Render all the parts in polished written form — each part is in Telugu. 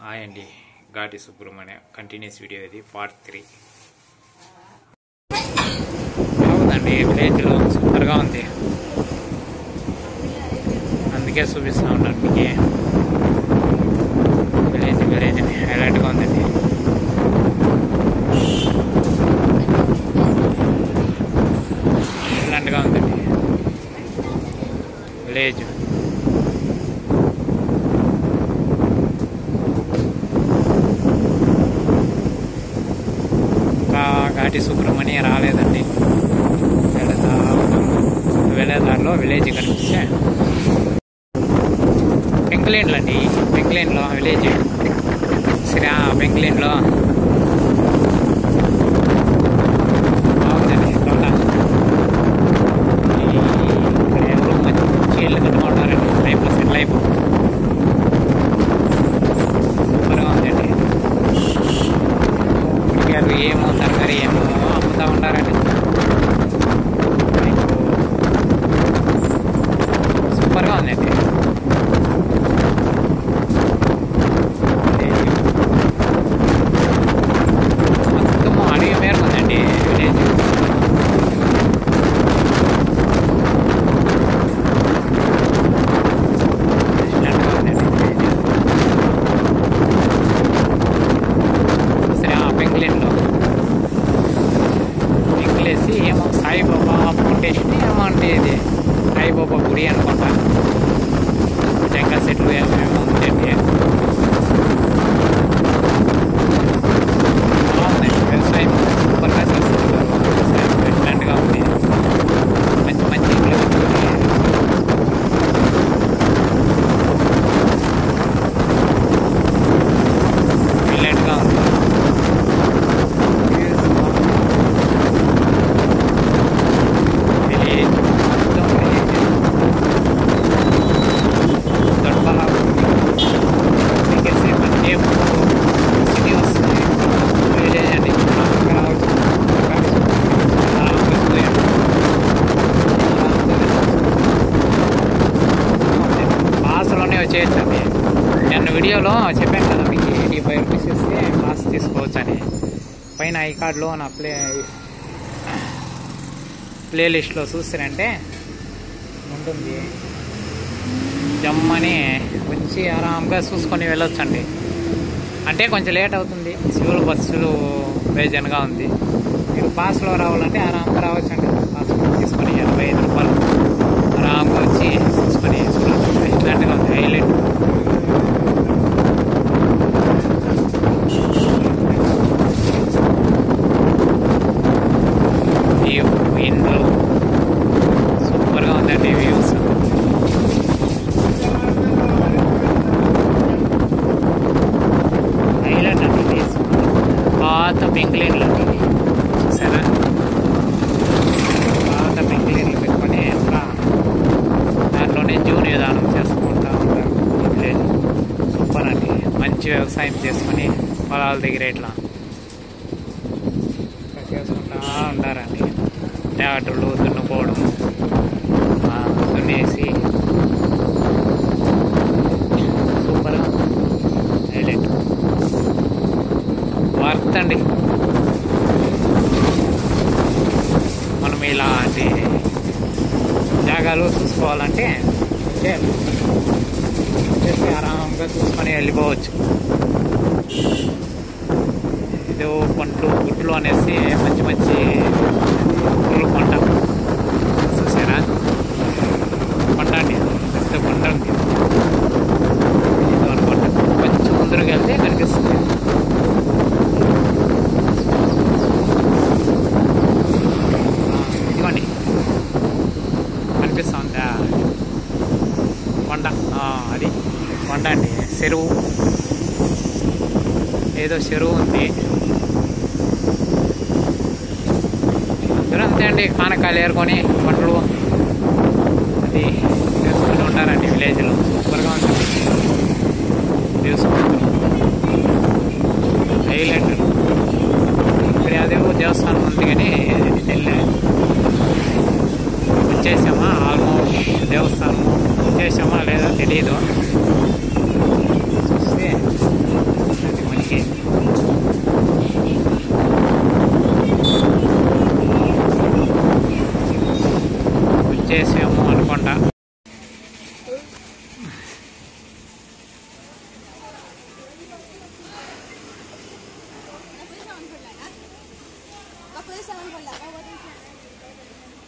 హాయ్ అండి, ఘాటి సుబ్రహ్మణ్య కంటిన్యూస్ వీడియో ఇది పార్ట్ 3. బాగుందండి, విలేజ్లో సూపర్గా ఉంది. అందుకే చూపిస్తూ ఉన్నాను మీకు. విలేజ్ హైలైట్గా ఉందండి. ఎలాంటిగా ఉందండి విలేజ్. ఘాటి సుబ్రహ్మణ్య రాలేదండి. వెళ్ళేదారిలో విలేజ్ కనిపిస్తే పెంకులేన్లు అండి. పెంకులేన్లో విలేజ్ పెంకులేన్లో బాగుందండి. తోట ఇక్కడ ఎవరు మంచి ఇల్లు కట్టుకుంటారండి. లైఫ్లో సెటిల్ అయిపో సూపర్గా ఉందండి. ఏమో తరగతి ఏమో అమ్ముతా ఉంటారండి. సూపర్గా ఉందండి. మొత్తం అడవి మేరకు ఉందండి విలేజ్. పెంకులేన్లో పెంకులేసి ఏమో సాయిబాబా ఫౌండేషన్ ఏమో అంటే ఇది సాయిబాబా గుడి అనుకుంటా. టెంకాయ చెట్లు ఏమేమో ఉందండి. బాగుందండి వ్యవసాయం సూపర్గా చేస్తున్నారు. వ్యవసాయం రెస్టారెంట్గా ఉంది. మంచి మంచి ఇల్లు హైలైట్గా ఉంది. వచ్చేయచ్చండి. నేను వీడియోలో చెప్పాను కదా మీకు, 85 రూపీస్ ఇస్తే పాస్ తీసుకోవచ్చు అని. పైన ఐ కార్డులో నా ప్లేలిస్ట్లో చూస్తారంటే ఉంటుంది. జమ్మని వచ్చి ఆరాంగా చూసుకొని వెళ్ళొచ్చండి. అంటే కొంచెం లేట్ అవుతుంది, సివిల్ బస్సులు వేజన్గా ఉంది. మీరు పాస్లో రావాలంటే ఆరాంగా రావచ్చండి. పాస్ తీసుకొని 85 రూపాయలు ఆరాంగా వచ్చి చూసుకొని చూడాలి. రెస్టారెంట్గా ఉంది, హైలైట్. ఇండ్లు సూపర్గా ఉందండి. వ్యూస్ హైలైట్ అండి. పాత పెంకులేన్లు అండి, చూసారా? పాత పెంకులేన్లు పెట్టుకొని అట్లా దాంట్లోనే జీవన విధానం చేసుకుంటూ ఉంటారు. విలేజ్ సూపర్ అండి. మంచి వ్యవసాయం చేసుకొని పొలాల దగ్గర ఇట్లా చేసుకుంటూ ఉంటారండి. ట్రాక్టర్లు దున్నుకోవడం, దున్నేసి సూపర్గా హైలైట్ వర్త్ అండి. మనం ఇలాంటి జాగాలు చూసుకోవాలంటే చేసి ఆరాంగా చూసుకొని వెళ్ళిపోవచ్చు. ఏదో పంటలు గుట్లు అనేసి మంచి మంచి పూలు పంట చూసారా? పంట అండి, పెద్ద పంట ఉంది. ఏదో అనుకుంటా కొంచెం ముందరకు వెళ్తే కనిపిస్తుంది. ఇదిగోండి కనిపిస్తుందా కొండ? అది కొండ అండి. చెరువు, ఏదో చెరువు ఉంది. అంతే అండి. కానకాయలు ఏరుకొని పంటలు అది వేసుకొని ఉంటారండి విలేజ్లో. సూపర్గా ఉంటుంది. చూసుకుంటారు హైలైట్. ఇక్కడ అదేవో దేవస్థానం ఉంది కానీ వచ్చేసామా, ఆల్మోస్ట్ దేవస్థానం వచ్చేసామా లేదా తెలియదు. చూస్తే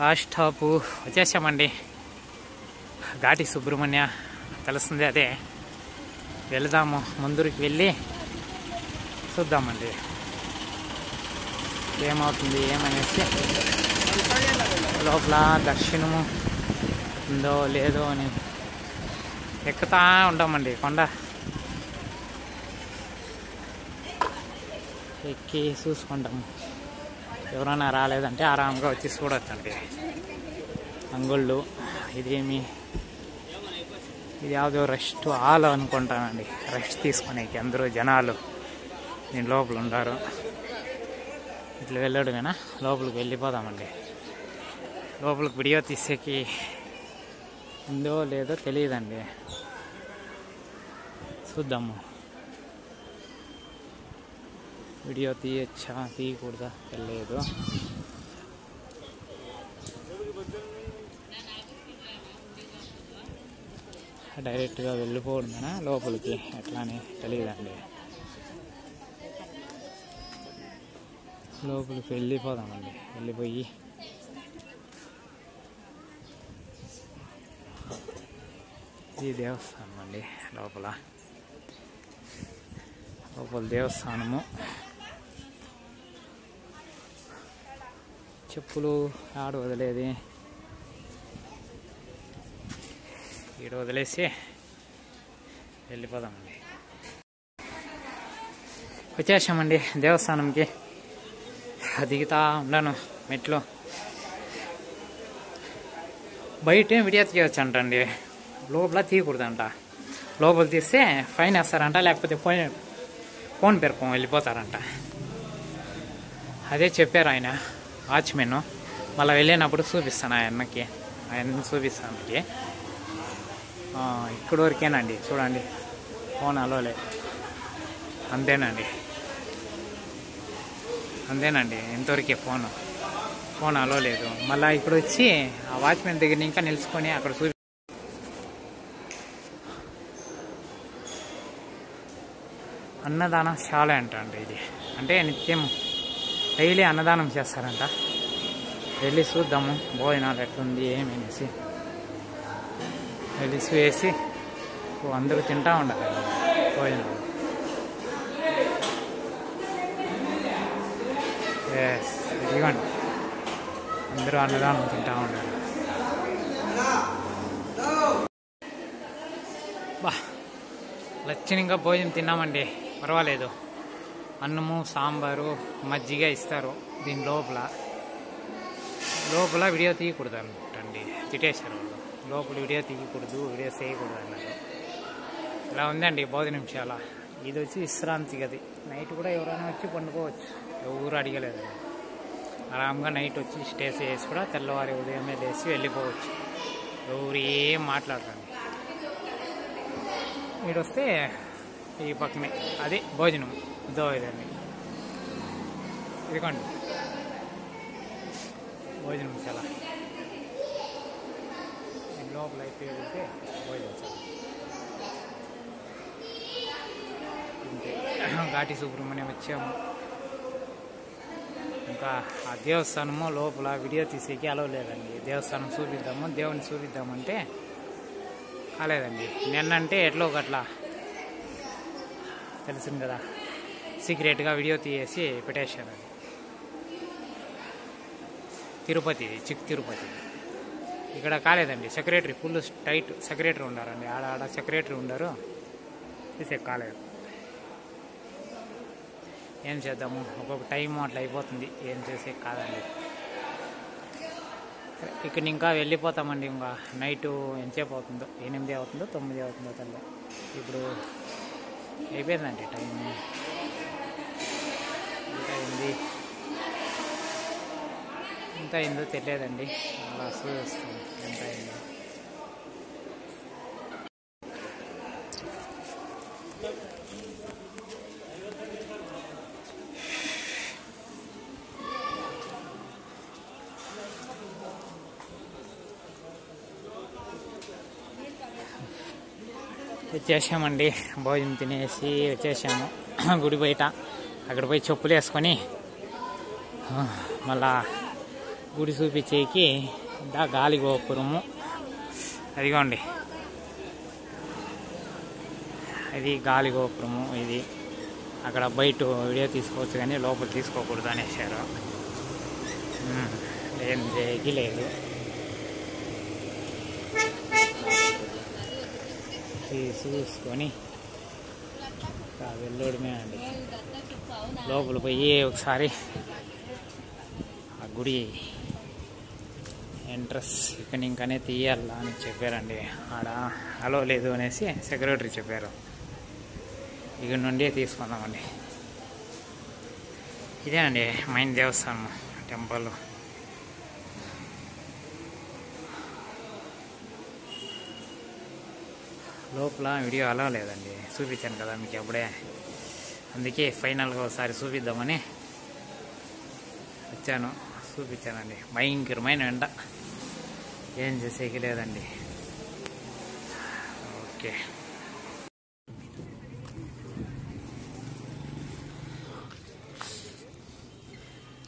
లాస్ట్ స్టాప్ వచ్చేసామండి. ఘాటి సుబ్రహ్మణ్య తెలుస్తుంది, అదే. వెళదాము, ముందరికి వెళ్ళి చూద్దామండి ఏమవుతుంది ఏమనేసి. లోపల దర్శనము ఉందో లేదో అని ఎక్కుతా ఉంటామండి కొండ. ఎక్కి చూసుకుంటాము. ఎవరైనా రాలేదంటే ఆరాంగా వచ్చి చూడొచ్చండి. అంగుళ్ళు ఇదేమి, ఇది ಯಾವುದೋ రెస్ట్ హాల్ అనుకుంటానండి. రెస్ట్ తీసుకునేకి అందరూ జనాలు దీని లోపల ఉన్నారు. ఇట్లా వెళ్ళడమేనా, లోపలికి వెళ్ళిపోదామండి. లోపలికి వీడియో తీసేకి ఉందో లేదో తెలియదండి, చూద్దాము. వీడియో తీయచ్చా తీయకూడదా తెలియదు. డైరెక్ట్గా వెళ్ళిపోవడమేనా లోపలికి ఎట్లా అని తెలియదండి. లోపలికి వెళ్ళిపోదామండి. వెళ్ళిపోయి ఈ దేవస్థానం అండి. లోపల దేవస్థానము. చెప్పులు ఆడ వదిలేది, ఈడ వదిలేసి వెళ్ళిపోదామండి. వచ్చేసామండి దేవస్థానంకి. దిగుతా ఉన్నాను మెట్లు. బయటే వీడియో తీయవచ్చు అంటండి, లోపల తీయకూడదంట. లోపల తీస్తే ఫైన్ వేస్తారంట, లేకపోతే ఫోన్ పేరుకొని వెళ్ళిపోతారంట. అదే చెప్పారు ఆయన వాచ్మెన్. మళ్ళీ వెళ్ళినప్పుడు చూపిస్తాను ఆయనకి, చూపిస్తాను. ఇక్కడ వరకేనండి, చూడండి. ఫోన్ అలోలే, అంతేనండి. ఇంతవరకే ఫోన్ అలో లేదు. మళ్ళీ ఇక్కడ వచ్చి ఆ వాచ్మెన్ దగ్గర ఇంకా నిలుచుకొని అక్కడ అన్నదానశాల అంటండి ఇది. అంటే నిత్యం డైలీ అన్నదానం చేస్తారంట. వెళ్ళి చూద్దాము భోజనాలు ఎట్లుంది ఏమనేసి. వెళ్ళి వేసి అందరూ తింటా ఉండాలి భోజనాలు. ఇదిగోండి, అందరూ అన్నదానం తింటా ఉండాలి. లక్షణంగా భోజనం తిన్నామండి, పర్వాలేదు. అన్నము, సాంబారు, మజ్జిగ ఇస్తారు. దీని లోపల వీడియో తీయకూడదు అంటండి, తిట్టేశారు వాళ్ళు. లోపల వీడియో తీయకూడదు, వీడియో చేయకూడదు అన్నారు. ఇలా ఉందండి భోజనంశాల. ఇది వచ్చి విశ్రాంతి గది. నైట్ కూడా ఎవరైనా వచ్చి పండుకోవచ్చు, ఎవరు అడగలేదు. ఆరాంగా నైట్ వచ్చి స్టే చేసి కూడా తెల్లవారి ఉదయమే లేచి వెళ్ళిపోవచ్చు. ఎవరు ఏం మాట్లాడరండి. మీరు వస్తే ఈ పక్కనే అదే భోజనం ఇదో ఇదండి. ఇదిగోండి భోజనం చాలా. లోపల అయితే వెళ్తే భోజనం చాలా అంతే. ఘాటి సుబ్రహ్మణ్యం వచ్చాము. ఇంకా ఆ దేవస్థానము లోపల వీడియో తీసేకి అలవ లేదండి. దేవస్థానం చూపిద్దాము, దేవుని చూపిద్దామంటే కాలేదండి. నిన్నంటే ఎట్లో ఒకట్లా తెలిసింది కదా, సీక్రెట్గా వీడియో తీసేసి పెట్టేశారు. అది తిరుపతి, చిక్ తిరుపతి. ఇక్కడ కాలేదండి. సెక్రటరీ ఫుల్ టైట్ సెక్రటరీ ఉండారండి. ఆడ సెక్రటరీ ఉండారు, తీసే కాలేదు. ఏం చేద్దాము, ఒక్కొక్క టైము అట్లా అయిపోతుంది, ఏం చేసే కాదండి. ఇక్కడ ఇంకా వెళ్ళిపోతామండి. ఇంకా నైటు ఎంతసేపు అవుతుందో, 8 అవుతుందో 9 అవుతుందో తల్లి. ఇప్పుడు అయిపోయిందండి టైము. ఎంత అయిందో తెలియదండి. అలా చూస్తాం ఎంత అయిందో. వచ్చేసామండి. భోజనం తినేసి వచ్చేసాము గుడి బయట. అక్కడ పోయి చెప్పులు వేసుకొని మళ్ళా గుడి చూపించేకి ఇంకా గాలి గోపురము అదిగోండి, ఇది గాలి గోపురము. ఇది అక్కడ బయట వీడియో తీసుకోవచ్చు కానీ లోపల తీసుకోకూడదు అనేసారు. ఏం చేయకి లేదు, చూసుకొని వెళ్ళోడమే అండి. లోపల పోయి ఒకసారి ఆ గుడి ఎంట్రన్స్ ఇక్కడ ఇంకనే తీయాలా అని చెప్పారండి. ఆడ అలో లేదు అనేసి సెక్రటరీ చెప్పారు. ఇక్కడ నుండి తీసుకుందామండి. ఇదేనండి మెయిన్ దేవస్థానం టెంపుల్. లోపల వీడియో అలా లేదండి, చూపించాను కదా మీకు అప్పుడే. అందుకే ఫైనల్గా ఒకసారి చూపిద్దామని వచ్చాను, చూపించానండి. భయంకరమైన ఎండ, ఏం చేసేకి లేదండి. ఓకే,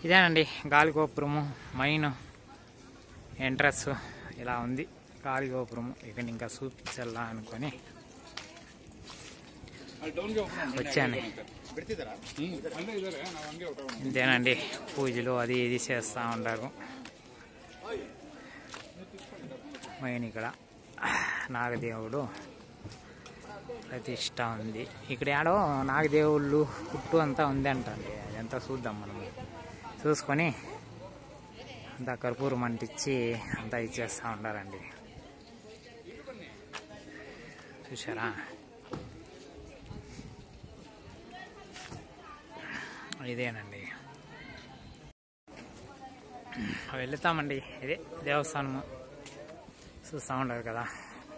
ఇదేనండి గాలిగోపురము మెయిన్ ఎంట్రన్స్. ఇలా ఉంది గాలిగోపురము. ఇక్కడ ఇంకా చూపించాలా అనుకొని వచ్చాను. ఇంతేనండి, పూజలు అది ఇది చేస్తూ ఉంటారు. మెయిన్ ఇక్కడ నాగదేవుడు ప్రతిష్ట ఉంది. ఇక్కడ ఏడో నాగదేవుళ్ళు పుట్టు అంతా ఉంది అంటండి. అదంతా చూద్దాం మనము. చూసుకొని అంతా కర్పూరం అంటించి అంతా ఇచ్చేస్తూ ఉంటారండి. చూసారా, ఇదేనండి. వెళ్తామండి. ఇదే దేవస్థానము చూస్తూ ఉంటారు కదా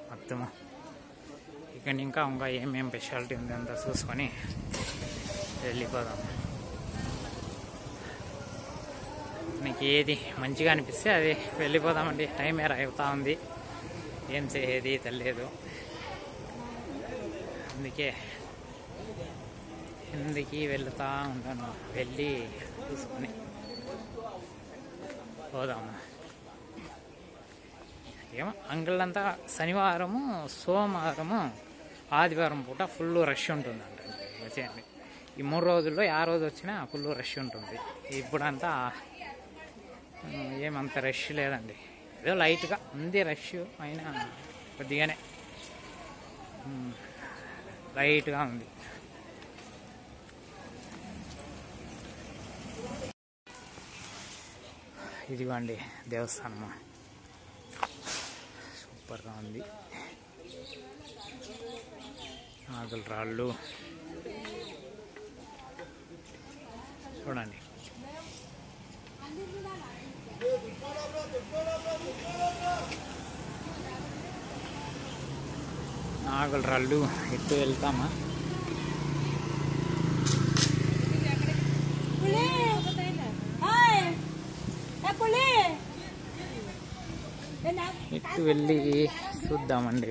మొత్తము. ఇక్కడ ఇంకా ఏమేమి స్పెషాలిటీ ఉంది అంతా చూసుకొని వెళ్ళిపోదాం. మీకు ఏది మంచిగా అనిపిస్తే అది వెళ్ళిపోదామండి. టైం అవుతా ఉంది, ఏం చేసేది తెలియదు. అందుకే కిందికి వెళ్తా ఉంటాను. వెళ్ళి చూసుకొని పోదాము. ఏమో అంగళ్ళంతా శనివారము, సోమవారము, ఆదివారం పూట ఫుల్ రష్ ఉంటుందంట. వచ్చేయండి, ఈ 3 రోజుల్లో ఆ రోజు వచ్చినా ఫుల్ రష్ ఉంటుంది. ఇప్పుడంతా ఏమంత రష్ లేదండి, ఏదో లైట్గా ఉంది రష్, అయినా కొద్దిగానే లైట్గా ఉంది. ఇదిగోండి దేవస్థానము, సూపర్గా ఉంది. నాగుల రాళ్ళు చూడండి. నాగుల రాళ్ళు ఎట్టు వెళ్తామా? ఇటు వెళ్ళి చూద్దామండి.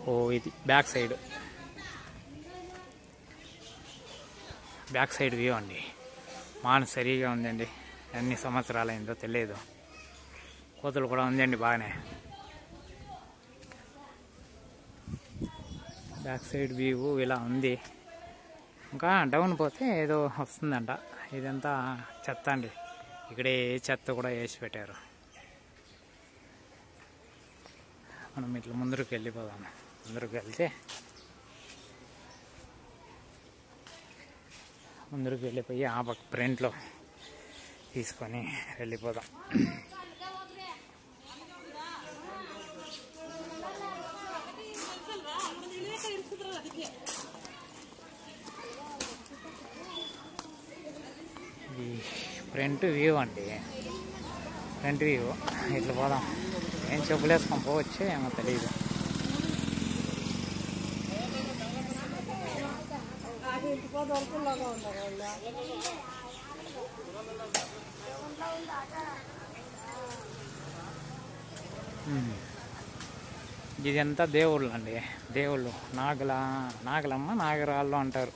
ఓ ఇది బ్యాక్ సైడ్ వ్యూ అండి. మాను సరిగా ఉందండి. ఎన్ని సంవత్సరాలైందో తెలియదు. కోతలు కూడా ఉందండి బాగానే. బ్యాక్ సైడ్ వ్యూ ఇలా ఉంది. ఇంకా డౌన్ పోతే ఏదో వస్తుందంట. ఇదంతా చెత్త అండి. ఇక్కడే చెత్త కూడా వేసి పెట్టారు. మనం ఇట్లా ముందరికి వెళ్ళిపోదాము. ముందరికి వెళ్తే ముందరికి వెళ్ళిపోయి ఆ పక్క ఫ్రంట్లో తీసుకొని వెళ్ళిపోదాం. ఇది ఫ్రంట్ వ్యూ అండి. Front view. ఇట్లా పోదాం. ఏం చెప్పులేసుకొని పోవచ్చు ఏమో తెలియదు. ఇదంతా దేవుళ్ళు అండి. దేవుళ్ళు నాగలమ్మ, నాగరాళ్ళు అంటారు.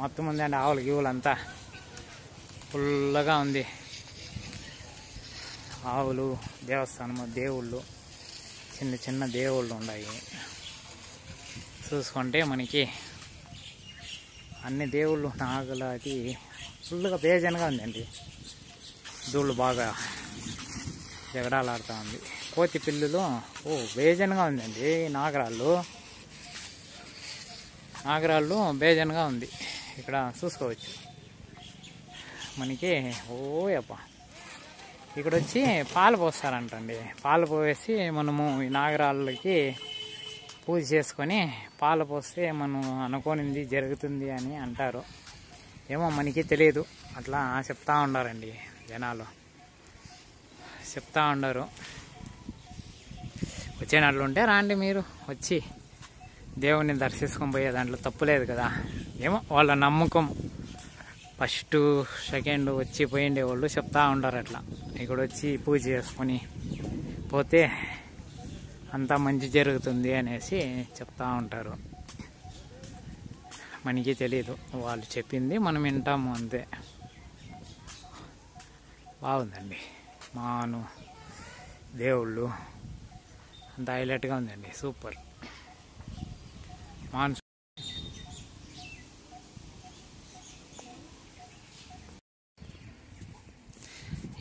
మొత్తం ఉందండి. ఆవులు గీవులు అంతా ఫుల్గా ఉంది. ఆవులు, దేవస్థానము, దేవుళ్ళు, చిన్న చిన్న దేవుళ్ళు ఉన్నాయి. చూసుకుంటే మనకి అన్ని దేవుళ్ళు నాగలది ఫుల్గా బేజన్గా ఉందండి. ధూళ్ళు బాగా జగడాలాడుతూ ఉంది. కోతి పిల్లులు బేజన్గా ఉందండి. నాగరాళ్ళు బేజన్గా ఉంది. ఇక్కడ చూసుకోవచ్చు మనకి. ఓయప్ప ఇక్కడ వచ్చి పాలు పోస్తారంటండి. పాలు పోసి మనము ఈ నాగరాళ్ళకి పూజ చేసుకొని పాలు పోస్తే మనం అనుకోనింది జరుగుతుంది అని అంటారు. ఏమో మనకి తెలియదు, అట్లా చెప్తా ఉండారండి జనాలు, చెప్తా ఉండరు. వచ్చేనట్లుంటే రాండి, మీరు వచ్చి దేవుణ్ణి దర్శించుకొని పోయే దాంట్లో తప్పులేదు కదా. ఏమో వాళ్ళ నమ్మకం. ఫస్ట్ సెకండ్ వచ్చి పోయిండే వాళ్ళు చెప్తా ఉంటారు అట్లా. ఇక్కడ వచ్చి పూజ చేసుకొని పోతే అంతా మంచి జరుగుతుంది అనేసి చెప్తా ఉంటారు. మనకి తెలీదు, వాళ్ళు చెప్పింది మనం వింటాము అంతే. బాగుందండి మాను దేవుళ్ళు అంత హైలైట్గా ఉందండి. సూపర్. మాన్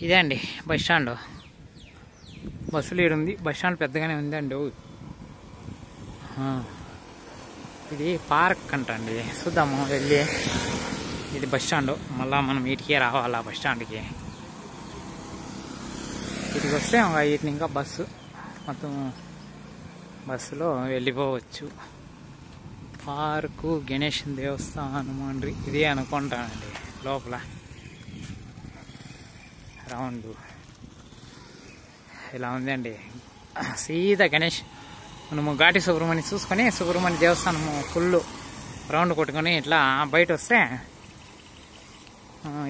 ఇదే అండి బస్ స్టాండ్. బస్సులు ఈడుంది. బస్ స్టాండ్ పెద్దగానే ఉందండి. ఇది పార్క్ అంటండి. చూద్దాము వెళ్ళి. ఇది బస్ స్టాండ్. మళ్ళీ మనం వీటికే రావాలా బస్ స్టాండ్కి. వీటికి వస్తే వీటిని ఇంకా బస్సు మొత్తం బస్సులో వెళ్ళిపోవచ్చు. పార్కు గణేష్ దేవస్థానం అండి ఇది అనుకుంటానండి. లోపల రౌండ్ ఇలా ఉందండి. సీదా గణేష్ మనము ఘాటి సుబ్రహ్మణ్యం చూసుకొని సుబ్రహ్మణ్య దేవస్థానము ఫుల్ రౌండ్ కొట్టుకొని ఇట్లా బయట వస్తే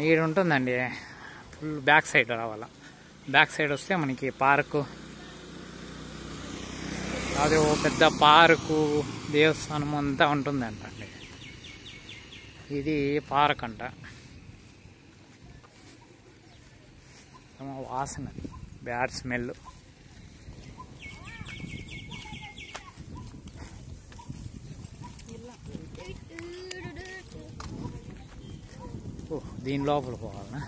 ఈడ ఉంటుందండి. ఫుల్ బ్యాక్ సైడ్ రావాలా. బ్యాక్ సైడ్ వస్తే మనకి పార్కు, అదే ఓ పెద్ద పార్కు దేవస్థానం అంతా ఉంటుందంట అండి. ఇది పార్క్ అంట. వాసన, బ్యాడ్ స్మెల్. దీని లోపల పోవాలనా?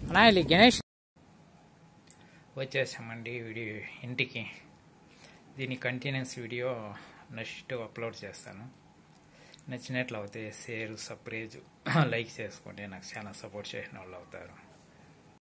అనాయలి గణేష్ వచ్చేసామండి వీడియో ఇంటికి. దీని కంటిన్యూస్ వీడియో నెక్స్ట్ అప్లోడ్ చేస్తాను. నచ్చినట్లు అయితే షేర్, సబ్స్క్రైబ్, లైక్ చేసుకుంటే నాకు చాలా సపోర్ట్ చేసిన వాళ్ళు అవుతారు.